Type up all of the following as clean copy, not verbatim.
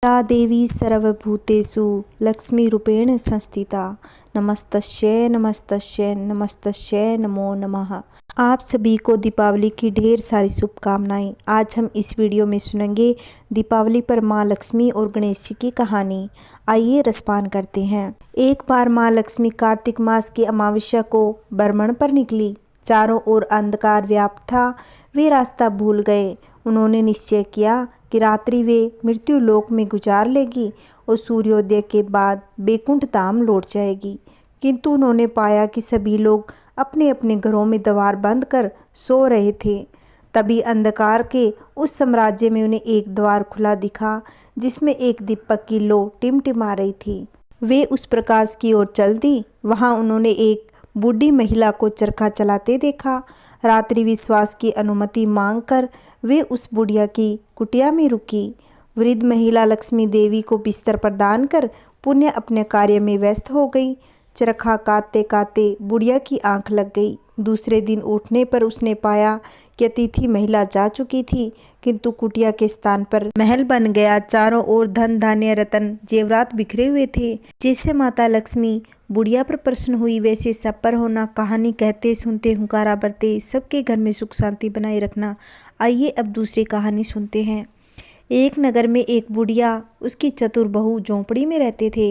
या देवी सर्वभूतेषु लक्ष्मीरूपेण संस्थिता नमस्तस्यै नमस्तस्यै नमस्तस्यै नमो नमः। आप सभी को दीपावली की ढेर सारी शुभकामनाएं। आज हम इस वीडियो में सुनेंगे दीपावली पर माँ लक्ष्मी और गणेश जी की कहानी। आइए रसपान करते हैं। एक बार माँ लक्ष्मी कार्तिक मास की अमावस्या को भ्रमण पर निकली। चारों ओर अंधकार व्याप्त था। वे रास्ता भूल गए। उन्होंने निश्चय किया कि रात्रि वे मृत्यु लोक में गुजार लेगी और सूर्योदय के बाद बैकुंठ धाम लौट जाएगी। किंतु उन्होंने पाया कि सभी लोग अपने अपने घरों में द्वार बंद कर सो रहे थे। तभी अंधकार के उस साम्राज्य में उन्हें एक द्वार खुला दिखा, जिसमें एक दीपक की लौ टिमटिमा रही थी। वे उस प्रकाश की ओर चल दी। वहां उन्होंने एक बूढ़ी महिला को चरखा चलाते देखा। रात्रि विश्वास की अनुमति मांगकर वे उस बुढ़िया की कुटिया में रुकी। वृद्ध महिला लक्ष्मी देवी को बिस्तर प्रदान कर पुण्य अपने कार्य में व्यस्त हो गई। चरखा काटते काटते बुढ़िया की आंख लग गई। दूसरे दिन उठने पर उसने पाया कि अतिथि महिला जा चुकी थी, किंतु कुटिया के स्थान पर महल बन गया। चारों ओर धन धान्य रत्न जेवरात बिखरे हुए थे। जैसे माता लक्ष्मी बुढ़िया पर प्रसन्न हुई, वैसे सब पर होना, कहानी कहते सुनते हुंकारा बरते, सबके घर में सुख शांति बनाए रखना। आइए अब दूसरी कहानी सुनते हैं। एक नगर में एक बुढ़िया उसकी चतुर बहू झोंपड़ी में रहते थे।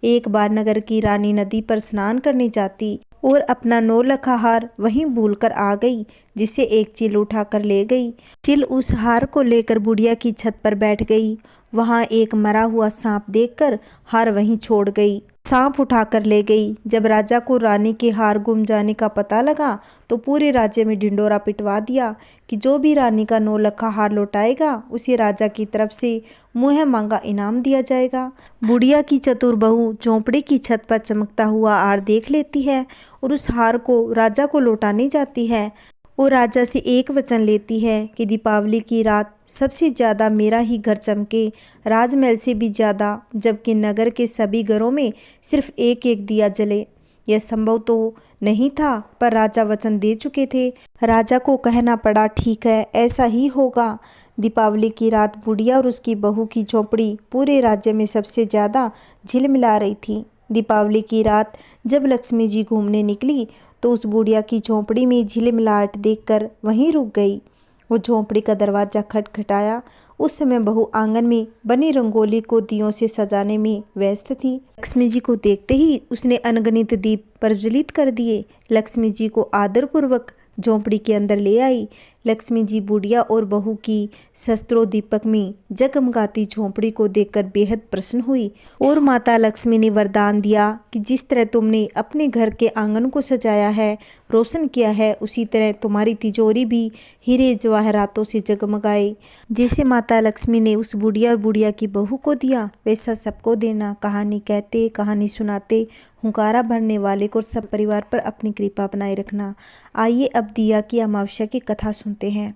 एक बार नगर की रानी नदी पर स्नान करने जाती और अपना 9 लखा हार वहीं भूलकर आ गई, जिसे एक चील उठाकर ले गई। चील उस हार को लेकर बुढ़िया की छत पर बैठ गई। वहां एक मरा हुआ सांप देखकर हार वहीं छोड़ गई। सांप उठाकर ले गई। जब राजा को रानी के हार गुम जाने का पता लगा तो पूरे राज्य में ढिंडोरा पिटवा दिया कि जो भी रानी का 9 लखा हार लौटाएगा उसे राजा की तरफ से मुँह मांगा इनाम दिया जाएगा। बुढ़िया की चतुर बहू झोंपड़ी की छत पर चमकता हुआ हार देख लेती है और उस हार को राजा को लौटाने जाती है और राजा से एक वचन लेती है कि दीपावली की रात सबसे ज़्यादा मेरा ही घर चमके, राजमहल से भी ज़्यादा, जबकि नगर के सभी घरों में सिर्फ एक एक दिया जले। यह संभव तो नहीं था, पर राजा वचन दे चुके थे। राजा को कहना पड़ा, ठीक है, ऐसा ही होगा। दीपावली की रात बुढ़िया और उसकी बहू की झोंपड़ी पूरे राज्य में सबसे ज़्यादा झिलमिला रही थी। दीपावली की रात जब लक्ष्मी जी घूमने निकली तो उस बुढ़िया की झोंपड़ी में झिलमिलाहट देखकर वहीं रुक गई। वो झोंपड़ी का दरवाज़ा खटखटाया। उस समय बहू आंगन में बनी रंगोली को दियों से सजाने में व्यस्त थी। लक्ष्मी जी को देखते ही उसने अनगिनत दीप प्रज्वलित कर दिए। लक्ष्मी जी को आदरपूर्वक झोंपड़ी के अंदर ले आई। लक्ष्मी जी बुढ़िया और बहू की शस्त्रों दीपक में जगमगाती झोंपड़ी को देखकर बेहद प्रसन्न हुई और माता लक्ष्मी ने वरदान दिया कि जिस तरह तुमने अपने घर के आंगन को सजाया है, रोशन किया है, उसी तरह तुम्हारी तिजोरी भी हीरे जवाहरातों से जगमगाए। जैसे माता लक्ष्मी ने उस बुढ़िया और बुढ़िया की बहू को दिया, वैसा सबको देना। कहानी कहते, कहानी सुनाते, हुंकारा भरने वाले को और सब परिवार पर अपनी कृपा बनाए रखना। आइए अब दिया की अमावस्या की कथा सुनते हैं।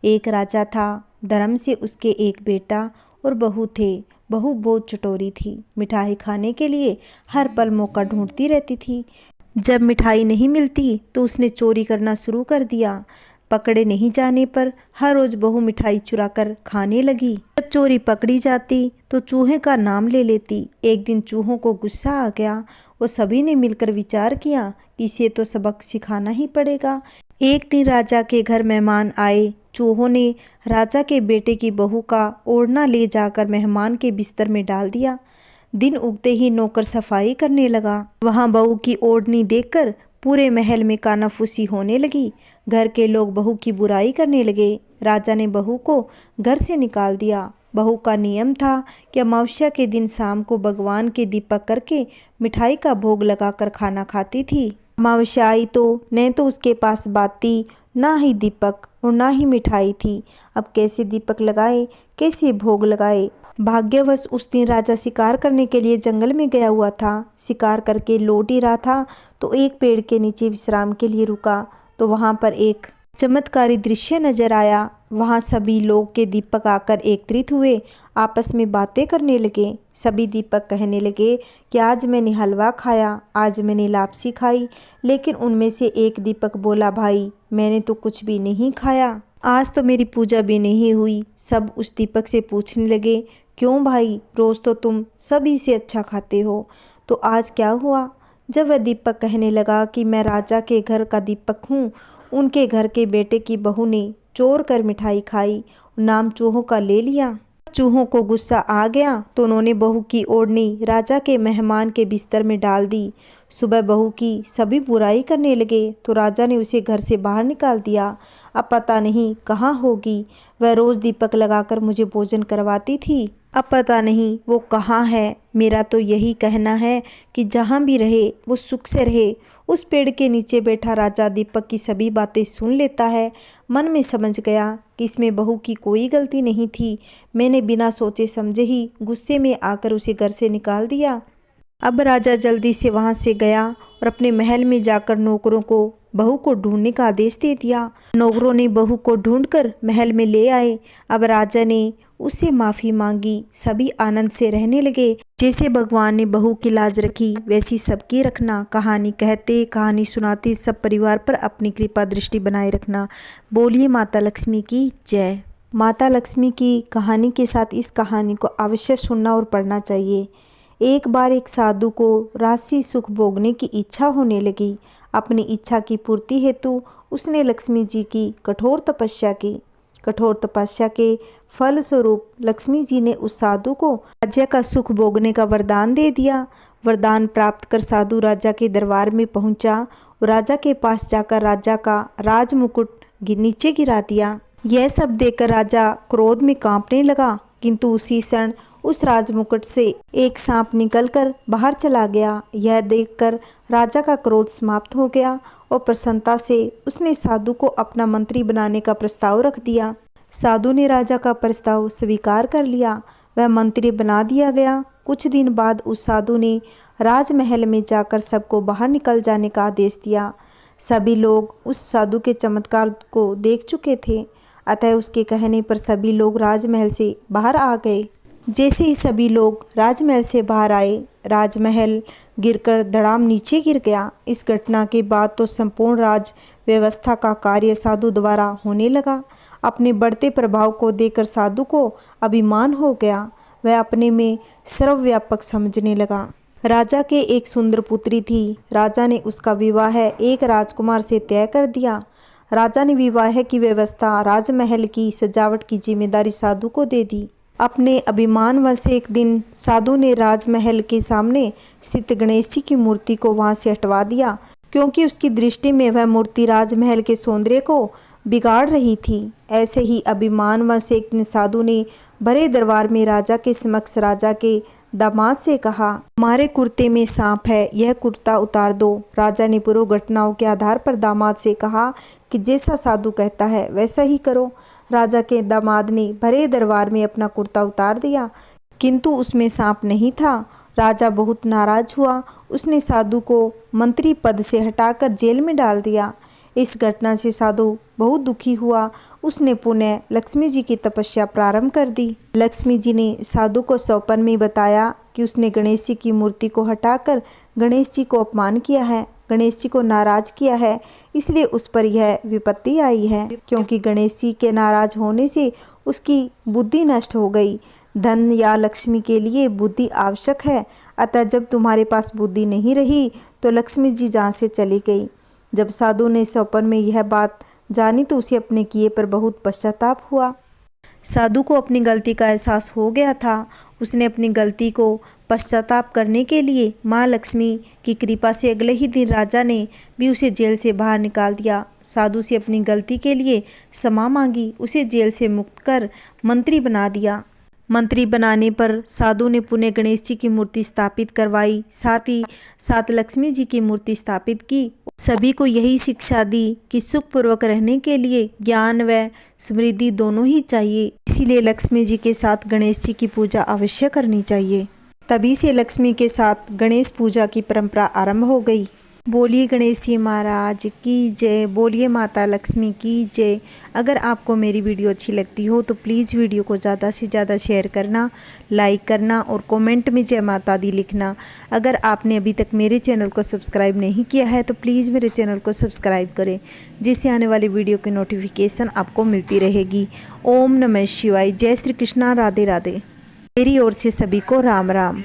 एक राजा था। धर्म से उसके एक बेटा और बहू थे। बहू बहुत चटोरी थी। मिठाई खाने के लिए हर पल मौका ढूंढती रहती थी। जब मिठाई नहीं मिलती तो उसने चोरी करना शुरू कर दिया। पकड़े नहीं जाने पर हर रोज बहू मिठाई चुरा कर खाने लगी। जब चोरी पकड़ी जाती तो चूहे का नाम ले लेती। एक दिन चूहों को गुस्सा आ गया और सभी ने मिलकर विचार किया कि इसे तो सबक सिखाना ही पड़ेगा। एक दिन राजा के घर मेहमान आए। चूहों ने राजा के बेटे की बहू का ओढ़ना ले जाकर मेहमान के बिस्तर में डाल दिया। दिन उगते ही नौकर सफाई करने लगा। वहां बहू की ओढ़नी देखकर पूरे महल में कानाफूसी होने लगी। घर के लोग बहू की बुराई करने लगे। राजा ने बहू को घर से निकाल दिया। बहू का नियम था कि अमावस्या के दिन शाम को भगवान के दीपक करके मिठाई का भोग लगाकर खाना खाती थी। अमावस्या आई तो न तो उसके पास बाती, ना ही दीपक और ना ही मिठाई थी। अब कैसे दीपक लगाए, कैसे भोग लगाए। भाग्यवश उस दिन राजा शिकार करने के लिए जंगल में गया हुआ था। शिकार करके लौट ही रहा था तो एक पेड़ के नीचे विश्राम के लिए रुका तो वहां पर एक चमत्कारी दृश्य नजर आया। वहां सभी लोग के दीपक आकर एकत्रित हुए, आपस में बातें करने लगे। सभी दीपक कहने लगे कि आज मैंने हलवा खाया, आज मैंने लापसी खाई। लेकिन उनमें से एक दीपक बोला, भाई मैंने तो कुछ भी नहीं खाया, आज तो मेरी पूजा भी नहीं हुई। सब उस दीपक से पूछने लगे, क्यों भाई, रोज़ तो तुम सभी से अच्छा खाते हो, तो आज क्या हुआ? जब वह दीपक कहने लगा कि मैं राजा के घर का दीपक हूँ, उनके घर के बेटे की बहू ने चोर कर मिठाई खाई, नाम चूहों का ले लिया। चूहों को गुस्सा आ गया तो उन्होंने बहू की ओढ़नी राजा के मेहमान के बिस्तर में डाल दी। सुबह बहू की सभी बुराई करने लगे तो राजा ने उसे घर से बाहर निकाल दिया। अब पता नहीं कहाँ होगी, वह रोज़ दीपक लगाकर मुझे भोजन करवाती थी, अब पता नहीं वो कहाँ है। मेरा तो यही कहना है कि जहाँ भी रहे वो सुख से रहे। उस पेड़ के नीचे बैठा राजा दीपक की सभी बातें सुन लेता है। मन में समझ गया कि इसमें बहू की कोई गलती नहीं थी। मैंने बिना सोचे समझे ही गुस्से में आकर उसे घर से निकाल दिया। अब राजा जल्दी से वहाँ से गया और अपने महल में जाकर नौकरों को बहू को ढूंढने का आदेश दे दिया। नौकरों ने बहू को ढूंढकर महल में ले आए। अब राजा ने उससे माफ़ी मांगी। सभी आनंद से रहने लगे। जैसे भगवान ने बहू की लाज रखी वैसी सबकी रखना। कहानी कहते कहानी सुनाते सब परिवार पर अपनी कृपा दृष्टि बनाए रखना। बोलिए माता लक्ष्मी की जय। माता लक्ष्मी की कहानी के साथ इस कहानी को अवश्य सुनना और पढ़ना चाहिए। एक बार एक साधु को राजसी सुख भोगने की इच्छा होने लगी। अपनी इच्छा की पूर्ति हेतु उसने लक्ष्मी जी की कठोर तपस्या की। कठोर तपस्या के फल स्वरूप लक्ष्मी जी ने उस साधु को राज्य का सुख भोगने का वरदान दे दिया। वरदान प्राप्त कर साधु राजा के दरबार में पहुंचा। राजा के पास जाकर राजा का राज मुकुट नीचे गिरा दिया। यह सब देखकर राजा क्रोध में कांपने लगा, किंतु उसी क्षण उस राजमुकुट से एक सांप निकलकर बाहर चला गया। यह देखकर राजा का क्रोध समाप्त हो गया और प्रसन्नता से उसने साधु को अपना मंत्री बनाने का प्रस्ताव रख दिया। साधु ने राजा का प्रस्ताव स्वीकार कर लिया। वह मंत्री बना दिया गया। कुछ दिन बाद उस साधु ने राजमहल में जाकर सबको बाहर निकल जाने का आदेश दिया। सभी लोग उस साधु के चमत्कार को देख चुके थे, अतः उसके कहने पर सभी लोग राजमहल से बाहर आ गए। जैसे ही सभी लोग राजमहल से बाहर आए, राजमहल गिरकर धड़ाम नीचे गिर गया। इस घटना के बाद तो संपूर्ण राज व्यवस्था का कार्य साधु द्वारा होने लगा। अपने बढ़ते प्रभाव को देखकर साधु को अभिमान हो गया। वह अपने में सर्वव्यापक समझने लगा। राजा के एक सुंदर पुत्री थी। राजा ने उसका विवाह एक राजकुमार से तय कर दिया। राजा ने विवाह की व्यवस्था, राजमहल की सजावट की जिम्मेदारी साधु को दे दी। अपने अभिमानवश एक दिन साधु ने राजमहल के सामने स्थित गणेश जी की मूर्ति को वहां से हटवा दिया, क्योंकि उसकी दृष्टि में वह मूर्ति राजमहल के सौंदर्य को बिगाड़ रही थी। ऐसे ही अभिमानवश एक दिन साधु ने भरे दरबार में राजा के समक्ष राजा के दामाद से कहा, हमारे कुर्ते में सांप है, यह कुर्ता उतार दो। राजा ने पूर्व घटनाओं के आधार पर दामाद से कहा कि जैसा साधु कहता है वैसा ही करो। राजा के दामाद ने भरे दरबार में अपना कुर्ता उतार दिया, किंतु उसमें सांप नहीं था। राजा बहुत नाराज हुआ। उसने साधु को मंत्री पद से हटाकर जेल में डाल दिया। इस घटना से साधु बहुत दुखी हुआ। उसने पुनः लक्ष्मी जी की तपस्या प्रारंभ कर दी। लक्ष्मी जी ने साधु को स्वप्न में बताया कि उसने गणेश जी की मूर्ति को हटाकर गणेश जी को अपमान किया है, गणेश जी को नाराज किया है, इसलिए उस पर यह विपत्ति आई है। क्योंकि गणेश जी के नाराज होने से उसकी बुद्धि नष्ट हो गई। धन या लक्ष्मी के लिए बुद्धि आवश्यक है, अतः जब तुम्हारे पास बुद्धि नहीं रही तो लक्ष्मी जी जहाँ से चली गई। जब साधु ने स्वप्न में यह बात जानी तो उसे अपने किए पर बहुत पश्चाताप हुआ। साधु को अपनी गलती का एहसास हो गया था। उसने अपनी गलती को पश्चाताप करने के लिए माँ लक्ष्मी की कृपा से अगले ही दिन राजा ने भी उसे जेल से बाहर निकाल दिया। साधु से अपनी गलती के लिए क्षमा मांगी, उसे जेल से मुक्त कर मंत्री बना दिया। मंत्री बनाने पर साधु ने पुनः गणेश जी की मूर्ति स्थापित करवाई, साथ ही साथ लक्ष्मी जी की मूर्ति स्थापित की। सभी को यही शिक्षा दी कि सुखपूर्वक रहने के लिए ज्ञान व समृद्धि दोनों ही चाहिए। इसीलिए लक्ष्मी जी के साथ गणेश जी की पूजा अवश्य करनी चाहिए। तभी से लक्ष्मी के साथ गणेश पूजा की परंपरा आरंभ हो गई। बोलिए गणेश जी महाराज की जय। बोलिए माता लक्ष्मी की जय। अगर आपको मेरी वीडियो अच्छी लगती हो तो प्लीज़ वीडियो को ज़्यादा से ज़्यादा शेयर करना, लाइक करना और कमेंट में जय माता दी लिखना। अगर आपने अभी तक मेरे चैनल को सब्सक्राइब नहीं किया है तो प्लीज़ मेरे चैनल को सब्सक्राइब करें, जिससे आने वाली वीडियो की नोटिफिकेशन आपको मिलती रहेगी। ओम नमः शिवाय। जय श्री कृष्णा। राधे राधे। मेरी ओर से सभी को राम राम।